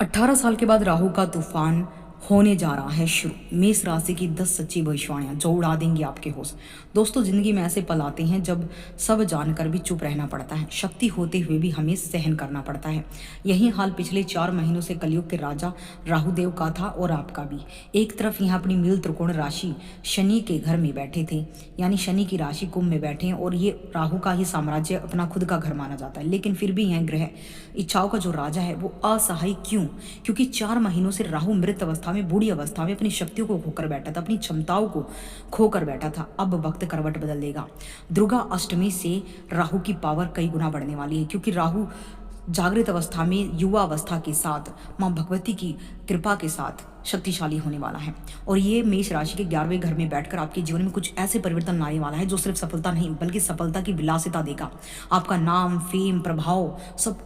18 साल के बाद राहु का तूफान होने जा रहा है शुरू। मेष राशि की 10 सच्ची भविष्यवाणियां जो उड़ा देंगी आपके होश। दोस्तों, जिंदगी में ऐसे पल आते हैं जब सब जानकर भी चुप रहना पड़ता है, शक्ति होते हुए भी हमें सहन करना पड़ता है। यही हाल पिछले 4 महीनों से कलयुग के राजा राहुदेव का था और आपका भी। एक तरफ यहाँ अपनी मील त्रिकोण राशि शनि के घर में बैठे थे, यानी शनि की राशि कुंभ में बैठे हैं, और ये राहु का ही साम्राज्य अपना खुद का घर माना जाता है। लेकिन फिर भी यह ग्रह इच्छाओं का जो राजा है वो असहाय क्यों? क्योंकि 4 महीनों से राहु मृत अवस्था में, बूढ़ी अवस्था में अपनी शक्तियों को खोकर बैठा था, अपनी क्षमताओं को खोकर बैठा था। अब वक्त करवट बदल देगा। दुर्गा अष्टमी से राहु की पावर कई गुना बढ़ने वाली है, क्योंकि राहु जागृत अवस्था में युवा अवस्था के साथ मां भगवती की कृपा के साथ शक्तिशाली होने वाला है। और ये मेष राशि के 11वें घर में बैठकर आपके जीवन में कुछ ऐसे परिवर्तन लाने वाला है जो सिर्फ सफलता नहीं बल्कि सफलता की विलासिता देगा। आपका नाम, फेम, प्रभाव सब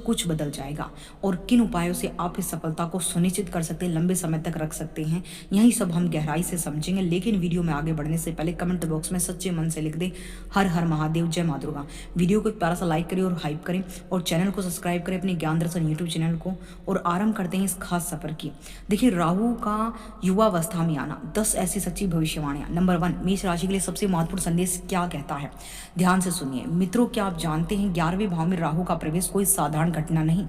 कुछ बदल जाएगा। और किन उपायों से आप इस सफलता को सुनिश्चित कर सकते हैं, लंबे समय तक रख सकते हैं, यही सब हम गहराई से समझेंगे। लेकिन वीडियो में आगे बढ़ने से पहले कमेंट बॉक्स में सच्चे मन से लिख दें हर हर महादेव, जय माँ दुर्गा। वीडियो को एक प्यारा सा लाइक करें और हाइप करें, और चैनल को सब्सक्राइब करें, अपने ज्ञान दर्शन यूट्यूब चैनल को। और आरंभ करते हैं इस खास सफर की। देखिए, राहु का युवा अवस्था में आना, 10 ऐसी सच्ची भविष्यवाणियां। नंबर 1, मेष राशि के लिए सबसे महत्वपूर्ण संदेश क्या कहता है, ध्यान से सुनिए। मित्रों, क्या आप जानते हैं 11वें भाव में राहु का प्रवेश कोई साधारण घटना नहीं।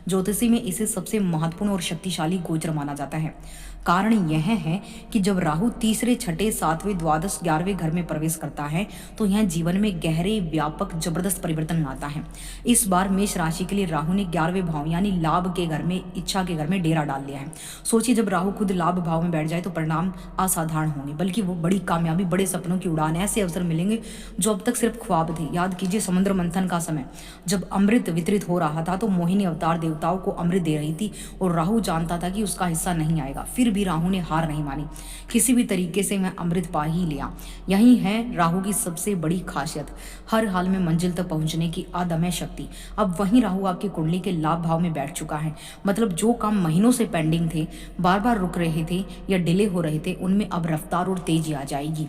ज्योतिषी में इसे सबसे महत्वपूर्ण और शक्तिशाली गोचर माना जाता है। कारण यह है कि जब राहु तीसरे, छठे, 7वें, द्वादश, 11वें घर में प्रवेश करता है तो यह जीवन में गहरे, व्यापक, जबरदस्त परिवर्तन लाता है। इस बार मेष राशि के लिए राहु ने 11वें भाव यानी लाभ के घर में, इच्छा के घर में डेरा डाल लिया है। सोचिए, जब राहु खुद लाभ भाव में बैठ जाए तो परिणाम असाधारण होंगे, बल्कि वो बड़ी कामयाबी, बड़े सपनों की उड़ान, ऐसे अवसर मिलेंगे जो अब तक सिर्फ ख्वाब थे। याद कीजिए, समुद्र मंथन का समय जब अमृत वितरित हो रहा था तो मोहिनी अवतार देवताओं को अमृत दे रही थी, और राहु जानता था कि उसका हिस्सा नहीं आएगा। फिर भी राहु ने हार नहीं मानी, किसी भी तरीके से वह अमृत पा ही लिया। यही है राहु की सबसे बड़ी खासियत, हर हाल में मंजिल तक पहुंचने की अदम्य शक्ति। अब वहीं राहु आपकी कुंडली के लाभ भाव में बैठ चुका है। मतलब जो काम महीनों से पेंडिंग थे, बार बार रुक रहे थे या डिले हो रहे थे, उनमें अब रफ्तार और तेजी आ जाएगी।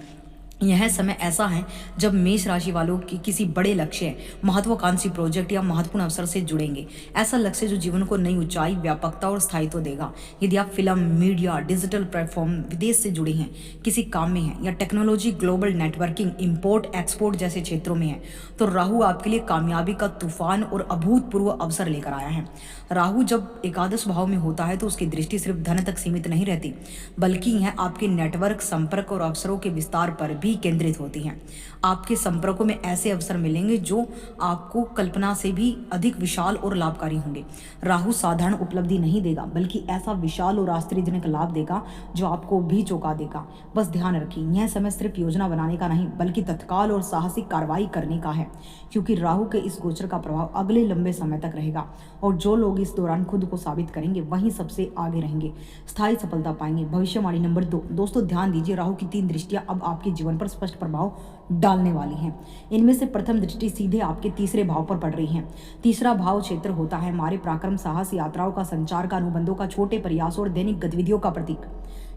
यह समय ऐसा है जब मेष राशि वालों की किसी बड़े लक्ष्य, महत्वाकांक्षी प्रोजेक्ट या महत्वपूर्ण अवसर से जुड़ेंगे। ऐसा लक्ष्य जो जीवन को नई ऊंचाई, व्यापकता और स्थायित्व देगा। यदि आप फिल्म, मीडिया, डिजिटल प्लेटफॉर्म, विदेश से जुड़े हैं, किसी काम में हैं, या technology, global networking, import export जैसे क्षेत्रों में हैं, तो राहु आपके लिए कामयाबी का तूफान और अभूतपूर्व अवसर लेकर आया है। राहु जब एकादश भाव में होता है तो उसकी दृष्टि सिर्फ धन तक सीमित नहीं रहती, बल्कि यह आपके नेटवर्क, संपर्क और अवसरों के विस्तार पर भी केंद्रित होती हैं। आपके संपर्कों में ऐसे अवसर मिलेंगे जो आपको कल्पना से भी अधिक विशाल और लाभकारी होंगे। राहु साधारण उपलब्धि नहीं देगा, बल्कि ऐसा विशाल और आश्चर्यजनक लाभ देगा जो आपको भी चौंका देगा। बस ध्यान रखिए, यह समय सिर्फ योजना बनाने का नहीं बल्कि तत्काल और साहसिक कार्रवाई करने का है, क्योंकि राहु के इस गोचर का प्रभाव अगले लंबे समय तक रहेगा। और जो लोग इस दौरान खुद को साबित करेंगे वहीं सबसे आगे रहेंगे, स्थायी सफलता पाएंगे। भविष्यवाणी नंबर 2, दोस्तों ध्यान दीजिए, राहु की 3 दृष्टियां अब आपके जीवन पर स्पष्ट प्रभाव डालने वाली हैं। इनमें से प्रथम दृष्टि सीधे आपके तीसरे भाव पर पड़ रही है। तीसरा भाव क्षेत्र होता है हमारे पराक्रम, साहस, यात्राओं का, संचार का, अनुबंधों का, छोटे प्रयासों और दैनिक गतिविधियों का प्रतीक।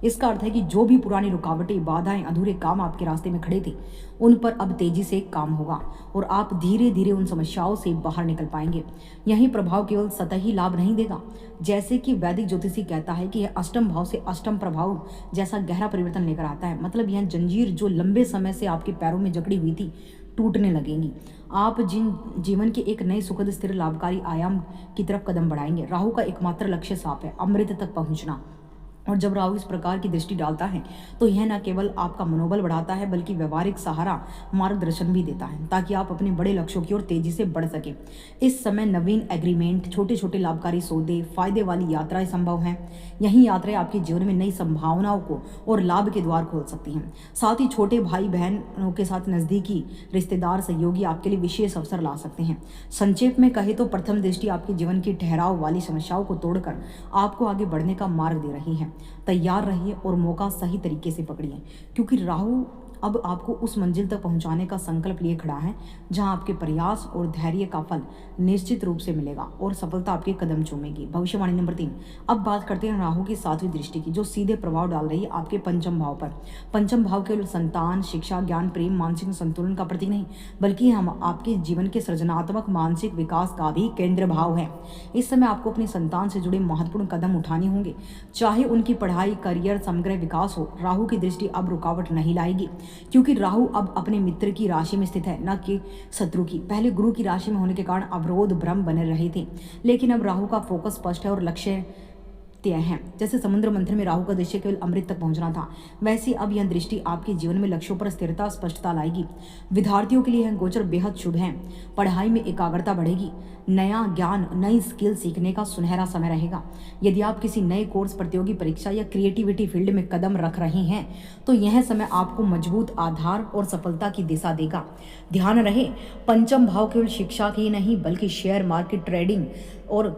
इसका अर्थ है कि जो भी पुरानी रुकावटें, बाधाएं, अधूरे काम आपके रास्ते में खड़े थे, उन पर अब तेजी से काम होगा और आप धीरे धीरे उन समस्याओं से बाहर निकल पाएंगे। यही प्रभाव केवल सतही लाभ नहीं देगा, जैसे कि वैदिक ज्योतिषी कहता है कि यह अष्टम भाव से अष्टम प्रभाव जैसा गहरा परिवर्तन लेकर आता है। मतलब यह जंजीर जो लंबे समय से आपके पैरों में जकड़ी हुई थी, टूटने लगेंगी। आप जिन जीवन के एक नए सुखद, स्थिर, लाभकारी आयाम की तरफ कदम बढ़ाएंगे। राहु का एकमात्र लक्ष्य साफ है, अमृत तक पहुंचना। और जब राहु इस प्रकार की दृष्टि डालता है तो यह न केवल आपका मनोबल बढ़ाता है बल्कि व्यवहारिक सहारा, मार्गदर्शन भी देता है, ताकि आप अपने बड़े लक्ष्यों की ओर तेजी से बढ़ सके। इस समय नवीन एग्रीमेंट, छोटे छोटे लाभकारी सौदे, फायदे वाली यात्राएं संभव हैं। यही यात्राएं आपके जीवन में नई संभावनाओं को और लाभ के द्वार खोल सकती हैं। साथ ही छोटे भाई बहनों के साथ नजदीकी रिश्तेदार, सहयोगी आपके लिए विशेष अवसर ला सकते हैं। संक्षेप में कहे तो प्रथम दृष्टि आपके जीवन की ठहराव वाली समस्याओं को तोड़कर आपको आगे बढ़ने का मार्ग दे रही है। तैयार रहिए और मौका सही तरीके से पकड़िए, क्योंकि राहु अब आपको उस मंजिल तक पहुंचाने का संकल्प लिए खड़ा है जहां आपके प्रयास और धैर्य का फल निश्चित रूप से मिलेगा और सफलता आपके कदम चूमेगी। भविष्यवाणी नंबर 3। अब बात करते हैं राहु की 7वीं दृष्टि की, जो सीधे प्रभाव डाल रही है आपके पंचम भाव पर। पंचम भाव केवल संतान, शिक्षा, ज्ञान, प्रेम, मानसिक संतुलन का प्रतीक नहीं, बल्कि हम आपके जीवन के सृजनात्मक मानसिक विकास का भी केंद्र भाव है। इस समय आपको अपनी संतान से जुड़े महत्वपूर्ण कदम उठाने होंगे, चाहे उनकी पढ़ाई, करियर, समग्र विकास हो। राहु की दृष्टि अब रुकावट नहीं लाएगी, क्योंकि राहु अब अपने मित्र की राशि में स्थित है, न कि शत्रु की। पहले गुरु की राशि में होने के कारण अवरोध, भ्रम बने रहे थे, लेकिन अब राहु का फोकस स्पष्ट है और लक्ष्य तय हैं। जैसे समुद्र मंथन में राहु का दृश्य केवल अमृत तक पहुंचना था, वैसे अब यह दृष्टि आपके जीवन में लक्ष्यों पर स्थिरता, स्पष्टता लाएगी। विद्यार्थियों के लिए यह गोचर बेहद शुभ है। पढ़ाई में एकाग्रता बढ़ेगी, नया ज्ञान, नई स्किल सीखने का सुनहरा समय रहेगा। यदि आप किसी नए कोर्स, प्रतियोगी परीक्षा या क्रिएटिविटी फील्ड में कदम रख रहे हैं तो यह समय आपको मजबूत आधार और सफलता की दिशा देगा। ध्यान रहे, पंचम भाव केवल शिक्षा की नहीं बल्कि शेयर मार्केट, ट्रेडिंग और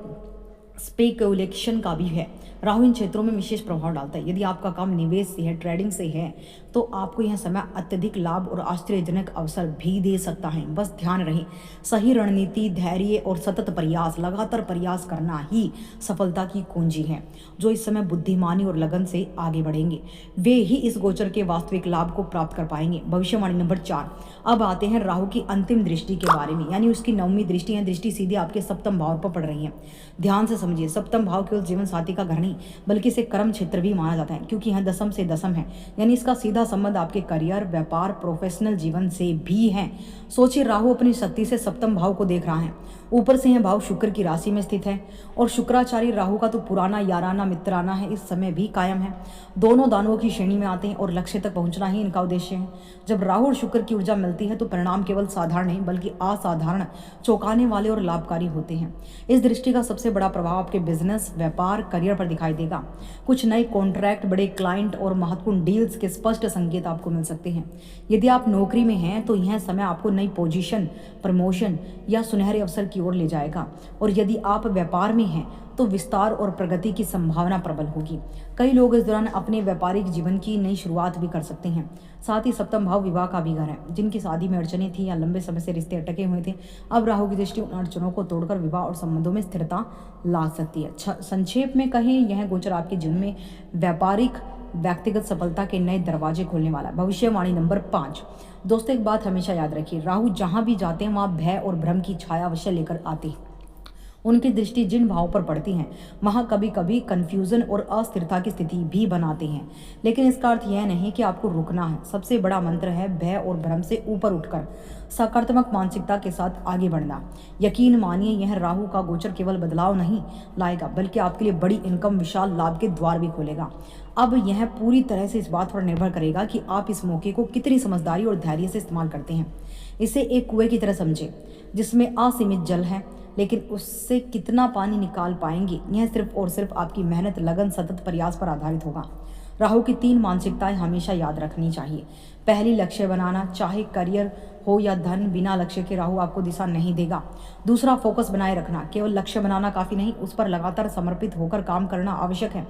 स्पेकुलेशन का भी है। राहु इन क्षेत्रों में विशेष प्रभाव डालता है। यदि आपका काम निवेश से है, ट्रेडिंग से है, तो आपको यह समय अत्यधिक लाभ और आश्चर्यजनक अवसर भी दे सकता है। बस ध्यान रहे, सही रणनीति, धैर्य और सतत प्रयास, लगातार प्रयास करना ही सफलता की कुंजी है। जो इस समय बुद्धिमानी और लगन से आगे बढ़ेंगे, वे ही इस गोचर के वास्तविक लाभ को प्राप्त कर पाएंगे। भविष्यवाणी नंबर 4। अब आते हैं राहु की अंतिम दृष्टि के बारे में, यानी उसकी 9वीं दृष्टि है। दृष्टि सीधे आपके सप्तम भाव पर पड़ रही है। ध्यान से समझिए, सप्तम भाव केवल जीवन साथी का घर नहीं बल्कि इसे कर्म क्षेत्र भी माना जाता है, क्योंकि यह दसम से दसम है, यानी इसका सीधा संबंध आपके करियर, व्यापार, प्रोफेशनल जीवन से भी है। सोचिए, राहु अपनी शक्ति से सप्तम भाव को देख रहा है। ऊपर से यह भाव शुक्र की राशि में स्थित है और शुक्राचार्य राहु का तो पुराना याराना मित्राना है, इस समय भी कायम है। दोनों दानवों की श्रेणी में आते हैं और लक्ष्य तक पहुंचना ही इनका उद्देश्य है। जब राहु और शुक्र की ऊर्जा मिलती है तो परिणाम केवल साधारण नहीं बल्कि असाधारण, चौंकाने वाले और लाभकारी होते हैं। इस दृष्टि का सबसे बड़ा प्रभाव आपके बिजनेस, व्यापार, करियर पर दिखाई देगा। कुछ नए कॉन्ट्रैक्ट, बड़े क्लाइंट और महत्वपूर्ण डील्स के स्पष्ट संकेत आपको मिल सकते हैं। यदि आप नौकरी में हैं तो यह समय आपको नई पोजीशन, प्रमोशन या सुनहरे अवसर की ओर ले जाएगा, और यदि आप व्यापार में हैं तो विस्तार और प्रगति की संभावना प्रबल होगी। कई लोग इस दौरान अपने व्यापारिक जीवन की नई शुरुआत भी कर सकते हैं। साथ ही सप्तम भाव विवाह का भी घर है। जिनकी शादी में अड़चनें थी या लंबे समय से रिश्ते अटके हुए थे, अब राहु की दृष्टि उन अड़चनों को तोड़कर विवाह और संबंधों में स्थिरता ला सकती है। संक्षेप में कहें, यह गोचर आपके जीवन में व्यापारिक, व्यक्तिगत सफलता के नए दरवाजे खोलने वाला है। भविष्यवाणी नंबर 5। दोस्तों, एक बात हमेशा याद रखिए, राहु जहां भी जाते हैं वहां भय और भ्रम की छाया अवश्य लेकर आते हैं। उनकी दृष्टि जिन भाव पर पड़ती है वहां कभी कभी कंफ्यूजन और अस्थिरता की स्थिति भी बनाते हैं, लेकिन इसका अर्थ यह नहीं कि आपको रुकना है। सबसे बड़ा मंत्र है भय और भ्रम से ऊपर उठकर सकारात्मक मानसिकता के साथ आगे बढ़ना। यकीन मानिए, यह राहु का गोचर केवल बदलाव नहीं लाएगा बल्कि आपके लिए बड़ी इनकम, विशाल लाभ के द्वार भी खोलेगा। अब यह पूरी तरह से इस बात पर निर्भर करेगा कि आप इस मौके को कितनी समझदारी और धैर्य से इस्तेमाल करते हैं। इसे एक कुएं की तरह समझें जिसमें असीमित जल है, लेकिन उससे कितना पानी निकाल पाएंगे यह सिर्फ और सिर्फ आपकी मेहनत, लगन, सतत प्रयास पर आधारित होगा। राहु की 3 मानसिकताएं हमेशा याद रखनी चाहिए। पहली, लक्ष्य बनाना, चाहे करियर हो या धन, बिना लक्ष्य के राहु आपको दिशा नहीं देगा। दूसरा, फोकस बनाए रखना, केवल लक्ष्य बनाना काफी नहीं, उस पर लगातार समर्पित होकर काम करना आवश्यक है।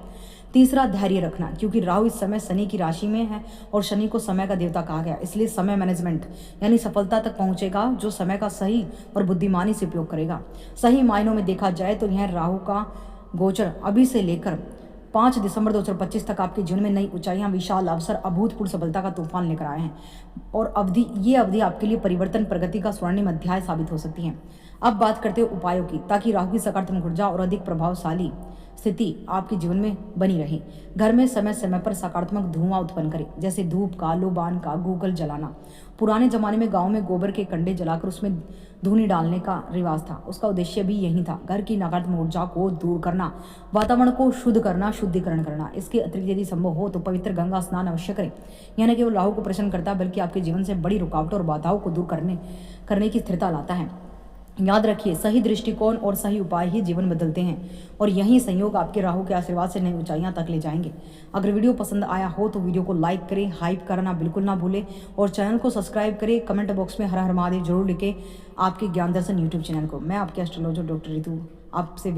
तीसरा, धैर्य रखना, क्योंकि राहु इस समय शनि की राशि में है और शनि को समय का देवता कहा गया, इसलिए समय मैनेजमेंट यानी सफलता तक पहुंचेगा जो समय का सही और बुद्धिमानी से उपयोग करेगा। सही मायनों में देखा जाए तो यह राहु का गोचर अभी से लेकर 5 दिसंबर 2025 तक आपके जीवन में नई ऊंचाइयां, विशाल अवसर, अभूतपूर्व सफलता का तूफान लेकर आए हैं, और ये अवधि आपके लिए परिवर्तन, प्रगति का स्वर्णिम अध्याय साबित हो सकती है। अब बात करते हैं उपायों की, ताकि राहु की सकारात्मक ऊर्जा और अधिक प्रभावशाली स्थिति आपके जीवन में बनी रहे। घर में समय समय पर सकारात्मक धुआं उत्पन्न करें, जैसे धूप का, लोबान का, गूगल जलाना। पुराने जमाने में गांव में गोबर के कंडे जलाकर उसमें धूनी डालने का रिवाज था। उसका उद्देश्य भी यही था, घर की नकारात्मक ऊर्जा को दूर करना, वातावरण को शुद्ध करना, शुद्धिकरण करना। इसके अतिरिक्त यदि संभव हो तो पवित्र गंगा स्नान अवश्य करें। यह न केवल राहु को प्रसन्न करता बल्कि आपके जीवन से बड़ी रुकावटों और बाधाओं को दूर करने की स्थिरता लाता है। याद रखिए, सही दृष्टिकोण और सही उपाय ही जीवन बदलते हैं, और यही संयोग आपके राहु के आशीर्वाद से नई ऊंचाइयां तक ले जाएंगे। अगर वीडियो पसंद आया हो तो वीडियो को लाइक करें, हाइप करना बिल्कुल ना भूलें, और चैनल को सब्सक्राइब करें। कमेंट बॉक्स में हर हर महादेव जरूर लिखें आपके ज्ञान दर्शन यूट्यूब चैनल को। मैं आपके एस्ट्रोलॉजर डॉक्टर रितु आपसे